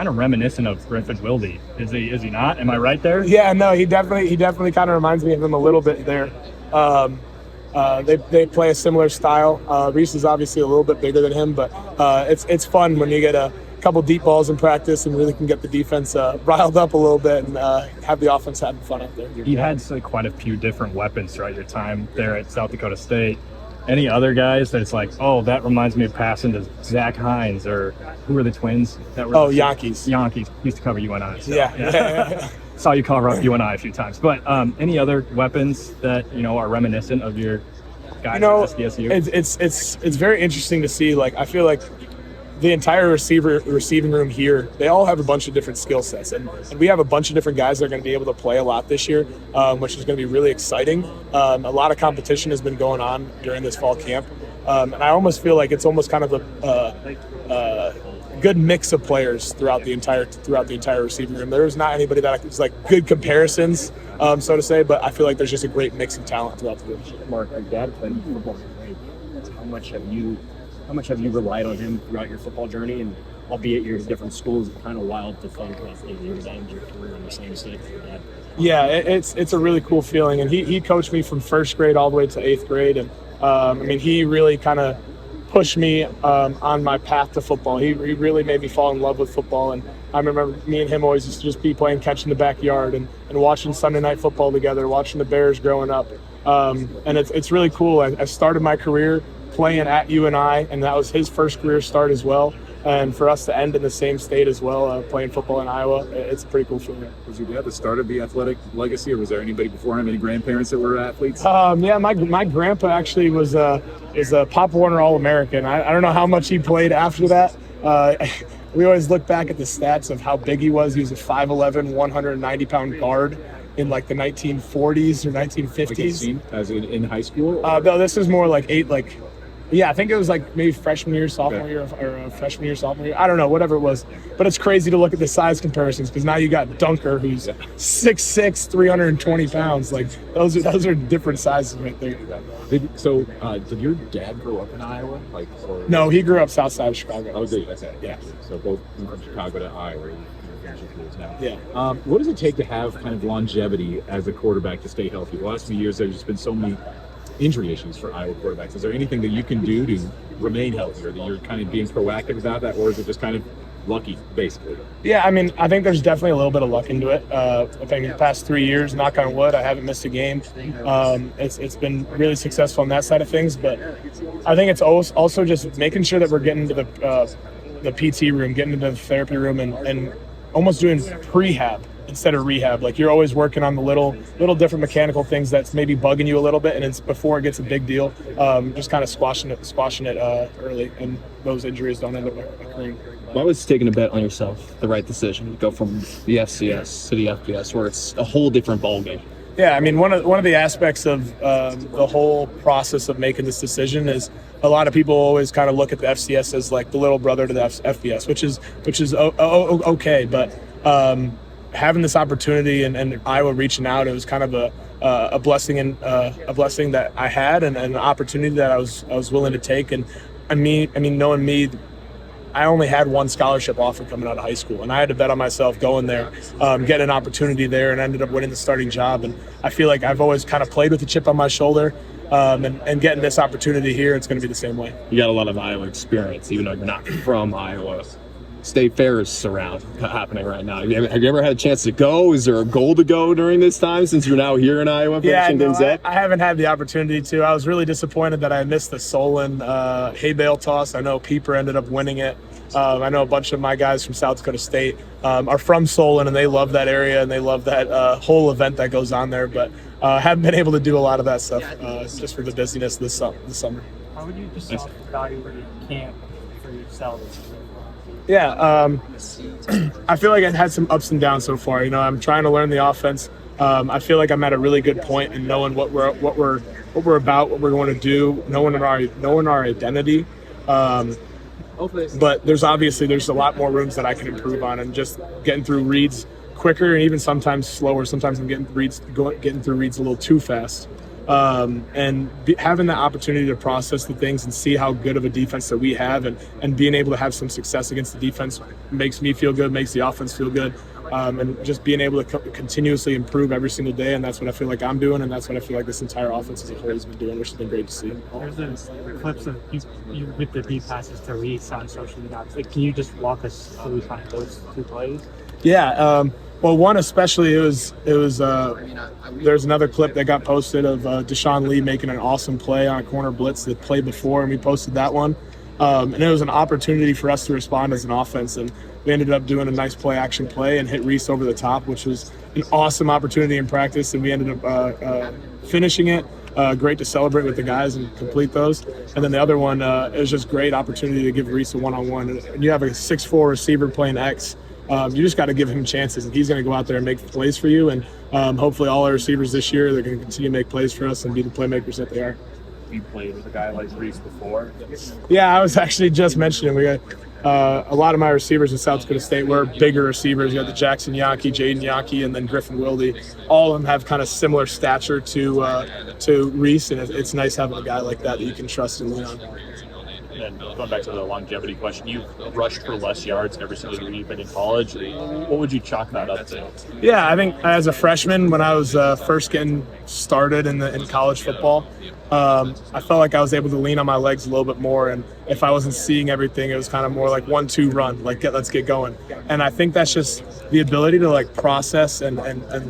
kind of reminiscent of Griffin Wilde. Is he not? Am I right there? Yeah, no, he definitely kind of reminds me of him a little bit there. They play a similar style. Reese is obviously a little bit bigger than him, but it's fun when you get a couple deep balls in practice and really can get the defense riled up a little bit and have the offense having fun out there. You had quite a few different weapons throughout your time there at South Dakota State. Any other guys that it's like, oh, that reminds me of passing to Zach Hines, or who were the twins that were? Yankees. Yankees used to cover UNI. So, yeah. Saw you cover up UNI a few times. But any other weapons that are reminiscent of your guys at SDSU? It's very interesting to see. Like, I feel like the entire receiving room here, they all have a bunch of different skill sets, and we have a bunch of different guys that are going to be able to play a lot this year, which is going to be really exciting. A lot of competition has been going on during this fall camp, and I almost feel like it's almost kind of a good mix of players throughout the entire receiving room. There's not anybody that is like good comparisons, so to say, but I feel like there's just a great mix of talent throughout the room. Mark, your dad played football. How much have you relied on him throughout your football journey? And albeit you're in different schools, it's kind of wild to think that you would end your career in the same state with your dad. Yeah, it's a really cool feeling, and he coached me from first grade all the way to 8th grade, and he really kind of pushed me on my path to football. He really made me fall in love with football, and I remember me and him always used to just be playing catch in the backyard and watching Sunday night football together, watching the Bears growing up, and it's really cool. I started my career playing at UNI, and that was his first career start as well. And for us to end in the same state as well, playing football in Iowa, it's a pretty cool feeling. Was your dad the start of the athletic legacy, or was there anybody before him, any grandparents that were athletes? Yeah, my grandpa actually was a Pop Warner All-American. I don't know how much he played after that. We always look back at the stats of how big he was. He was a 5'11", 190-pound guard in like the 1940s or 1950s. Like as in high school? No, this is more like I think it was like maybe freshman year, sophomore year, or freshman year, sophomore year. I don't know, whatever it was. But it's crazy to look at the size comparisons, because now you got Dunker, who's 6'6", 320 pounds. Like those are different sizes right there. Did your dad grow up in Iowa? No, he grew up south side of Chicago. Oh, did he? Okay. Yeah. So both from Chicago to Iowa. Now. Yeah. What does it take to have kind of longevity as a quarterback to stay healthy? The last few years, there's just been so many injury issues for Iowa quarterbacks. Is there anything that you can do to remain healthy, or that you're kind of being proactive about that, or is it just kind of lucky, basically? Yeah, I think there's definitely a little bit of luck into it. I think in the past 3 years, knock on wood, I haven't missed a game. It's been really successful on that side of things, but I think it's also just making sure that we're getting to the PT room, getting into the therapy room, and almost doing prehab instead of rehab. Like, you're always working on the little different mechanical things that's maybe bugging you a little bit, and it's before it gets a big deal, just kind of squashing it early, and those injuries don't end up occurring. Why was taking a bet on yourself the right decision to go from the FCS to the FBS, where it's a whole different ballgame? Yeah, one of the aspects of the whole process of making this decision is a lot of people always kind of look at the FCS as like the little brother to the FBS, which is okay, but having this opportunity and Iowa reaching out, it was kind of a blessing, and a blessing that I had, and an opportunity that I was willing to take. And knowing me, I only had one scholarship offer coming out of high school, and I had to bet on myself going there, get an opportunity there, and ended up winning the starting job. And I feel like I've always kind of played with a chip on my shoulder, and getting this opportunity here, it's going to be the same way. You got a lot of Iowa experience, even though you're not from Iowa. State fairs around happening right now. Have you ever had a chance to go? Is there a goal to go during this time, since you're now here in Iowa? I haven't had the opportunity to. I was really disappointed that I missed the Solon hay bale toss. I know Pieper ended up winning it. I know a bunch of my guys from South Dakota State are from Solon, and they love that area, and they love that whole event that goes on there, but haven't been able to do a lot of that stuff just for the busyness this summer. How would you just evaluate camp for yourself? Yeah, I feel like I've had some ups and downs so far. I'm trying to learn the offense. I feel like I'm at a really good point in knowing what we're about, what we're going to do, knowing our identity. But there's a lot more rooms that I can improve on, and just getting through reads quicker, and even sometimes slower. Sometimes I'm getting through reads a little too fast. Having the opportunity to process the things and see how good of a defense that we have, and being able to have some success against the defense makes me feel good, makes the offense feel good. And just being able to continuously improve every single day, and that's what I feel like I'm doing, and that's what I feel like this entire offense as a whole has been doing, which has been great to see. There's clips of you with the deep passes to Reese on social media. Like, can you just walk us through kind of those two plays? Yeah. Well, one especially, there's another clip that got posted of Deshaun Lee making an awesome play on a corner blitz the play before, and we posted that one. And it was an opportunity for us to respond as an offense, and we ended up doing a nice play-action play and hit Reese over the top, which was an awesome opportunity in practice, and we ended up finishing it. Great to celebrate with the guys and complete those. And then the other one, it was just great opportunity to give Reese a one-on-one. And you have a 6'4" receiver playing X. You just got to give him chances, and he's going to go out there and make plays for you. And hopefully all our receivers this year, they're going to continue to make plays for us and be the playmakers that they are. You played with a guy like Reese before? Yeah, I was actually just mentioning we got a lot of my receivers in South Dakota State were bigger receivers. You got the Jackson Yankee, Jaden Yankee, and then Griffin Wilde. All of them have kind of similar stature to Reese, and it's nice having a guy like that you can trust and lean on. And going back to the longevity question, you've rushed for less yards every single year you've been in college. What would you chalk that up to? Yeah, I think as a freshman, when I was first getting started in college football, I felt like I was able to lean on my legs a little bit more. And if I wasn't seeing everything, it was kind of more like 1-2 run, like let's get going. And I think that's just the ability to like process and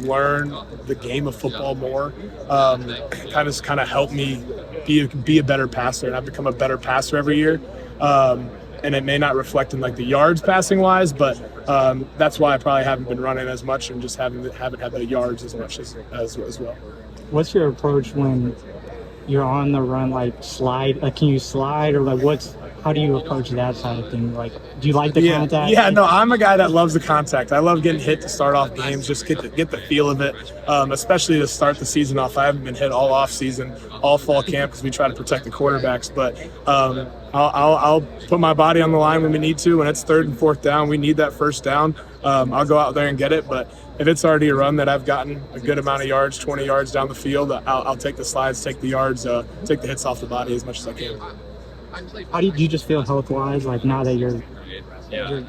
learn the game of football more. Kind of helped me be a better passer, and I've become a better passer every year. And it may not reflect in like the yards passing wise, but that's why I probably haven't been running as much and just haven't had the yards as much as well. What's your approach when you're on the run, like slide? Like, can you slide, or like how do you approach that side of things? Like, do you like the contact? Yeah, no, I'm a guy that loves the contact. I love getting hit to start off games, just get the feel of it, especially to start the season off. I haven't been hit all off season, all fall camp, because we try to protect the quarterbacks. But I'll put my body on the line when we need to. When it's 3rd and 4th down, we need that first down. I'll go out there and get it. But if it's already a run that I've gotten a good amount of yards, 20 yards down the field, I'll take the slides, take the yards, take the hits off the body as much as I can. How do you just feel health-wise? Like, now that you're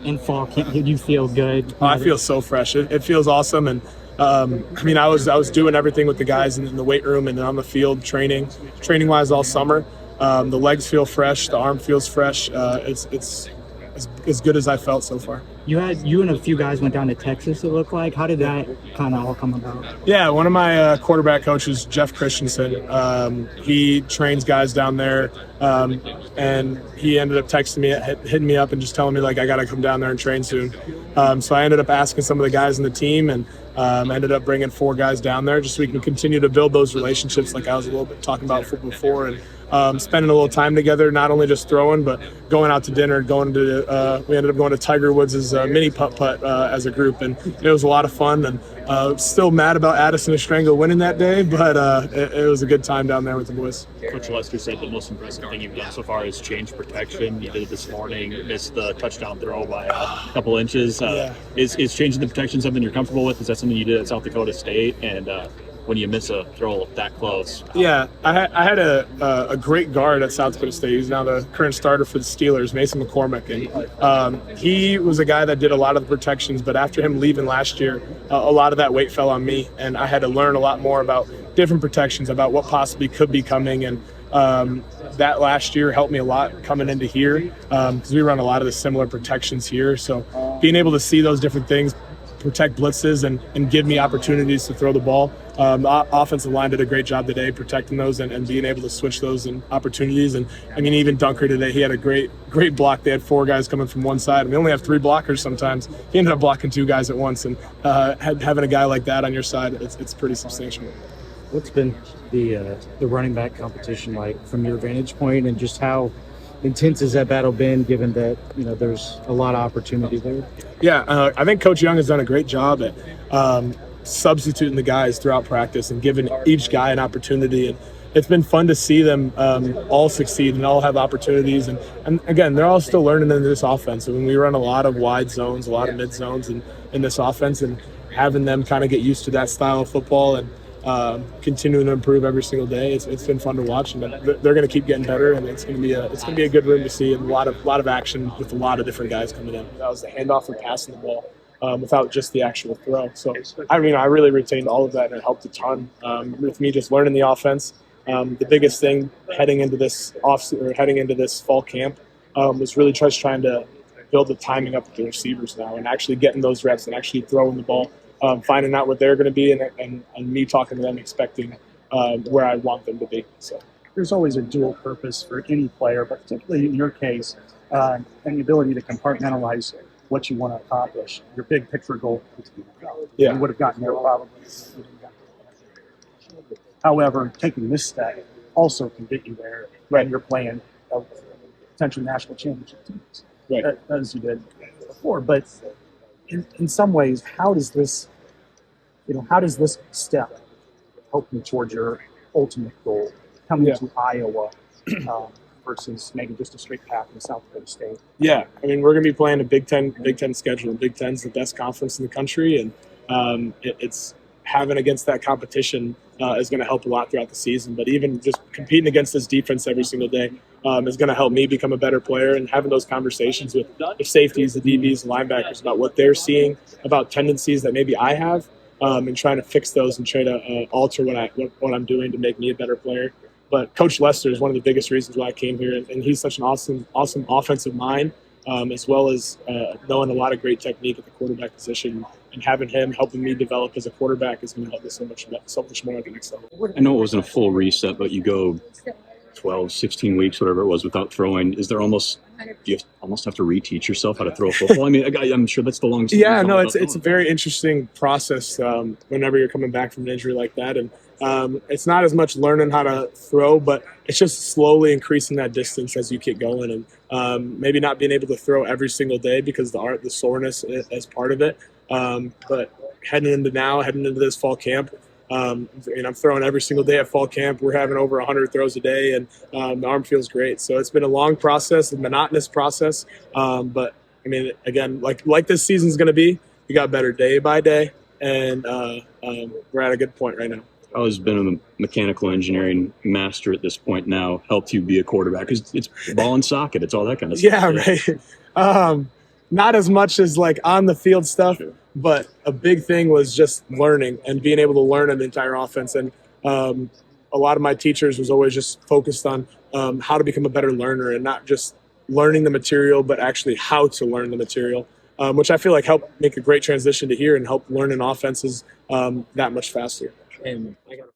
in fall camp, you feel good? I feel so fresh. It feels awesome. And I was doing everything with the guys in the weight room and on the field training-wise all summer. The legs feel fresh. The arm feels fresh. It's as good as I felt so far. You and a few guys went down to Texas, it looked like. How did that kind of all come about? Yeah, one of my quarterback coaches, Jeff Christensen, he trains guys down there, and he ended up texting me, hitting me up and just telling me, like, I got to come down there and train soon. So I ended up asking some of the guys in the team, and ended up bringing 4 guys down there just so we can continue to build those relationships like I was a little bit talking about before, and spending a little time together, not only just throwing, but going out to dinner, we ended up going to Tiger Woods' mini putt-putt as a group, and it was a lot of fun. And still mad about Addison Estrengo winning that day, but it was a good time down there with the boys. Coach Lester said the most impressive thing you've done so far is change protection. You did it this morning, missed the touchdown throw by a couple inches. Yeah. Is changing the protection something you're comfortable with? Is that something you did at South Dakota State? And when you miss a throw that close? Yeah, I had a great guard at South Dakota State. He's now the current starter for the Steelers, Mason McCormick. And he was a guy that did a lot of the protections, but after him leaving last year, a lot of that weight fell on me, and I had to learn a lot more about different protections, about what possibly could be coming. And that last year helped me a lot coming into here, because we run a lot of the similar protections here. So being able to see those different things, protect blitzes, and give me opportunities to throw the ball. The offensive line did a great job today protecting those and being able to switch those and opportunities. And I mean, even Dunker today, he had a great block. They had 4 guys coming from one side, and we only have 3 blockers sometimes. He ended up blocking 2 guys at once, and having a guy like that on your side, it's pretty substantial. What's been the running back competition like from your vantage point, and just how intense has that battle been, given that there's a lot of opportunity there? Yeah, I think Coach Young has done a great job at substituting the guys throughout practice and giving each guy an opportunity. And it's been fun to see them all succeed and all have opportunities. And again, they're all still learning in this offense. I mean, we run a lot of wide zones, a lot of mid zones in this offense, and having them kind of get used to that style of football and continuing to improve every single day. It's been fun to watch, and they're going to keep getting better, and it's going to be a good room to see, and a lot of action with a lot of different guys coming in. That was the handoff and passing the ball. Without just the actual throw. So, I really retained all of that, and it helped a ton with me just learning the offense. The biggest thing heading into this fall camp was really just trying to build the timing up with the receivers now, and actually getting those reps and actually throwing the ball, finding out what they're going to be, and me talking to them, expecting where I want them to be. So. There's always a dual purpose for any player, but particularly in your case, and the ability to compartmentalize what you want to accomplish. Your big picture goal is to be well. Yeah. You would have gotten there probably. However, taking this step also can get you there when you're playing potential national championship teams, right, as you did before. But in some ways, how does this step help you towards your ultimate goal, coming to Iowa? Versus maybe just a straight path in South Dakota State. Yeah, I mean, we're going to be playing a Big Ten schedule. Big Ten's the best conference in the country, and it's having against that competition is going to help a lot throughout the season. But even just competing against this defense every single day is going to help me become a better player, and having those conversations with the safeties, the DBs, the linebackers about what they're seeing, about tendencies that maybe I have, and trying to fix those and try to alter what I'm doing to make me a better player. But Coach Lester is one of the biggest reasons why I came here, and he's such an awesome offensive mind, as well as knowing a lot of great technique at the quarterback position, and having him helping me develop as a quarterback is going to help me so much more at the next level. I know it wasn't a full reset, but you go 12, 16 weeks, whatever it was, without throwing. Do you almost have to reteach yourself how to throw a football? I mean, I'm sure that's the longest. Yeah, no, it's a very interesting process whenever you're coming back from an injury like that, and it's not as much learning how to throw, but it's just slowly increasing that distance as you keep going, and maybe not being able to throw every single day because the soreness is part of it. But heading into this fall camp, and I'm throwing every single day at fall camp. We're having over 100 throws a day, and the arm feels great. So it's been a long process, a monotonous process. But I mean, again, like this season's going to be, we got better day by day, and we're at a good point right now. How has been a mechanical engineering master at this point now helped you be a quarterback? Because it's ball and socket, it's all that kind of stuff. Yeah, right. Not as much as like on the field stuff, sure. But a big thing was just learning and being able to learn an entire offense. And a lot of my teachers was always just focused on how to become a better learner, and not just learning the material, but actually how to learn the material, which I feel like helped make a great transition to here and help learning offenses that much faster. And I got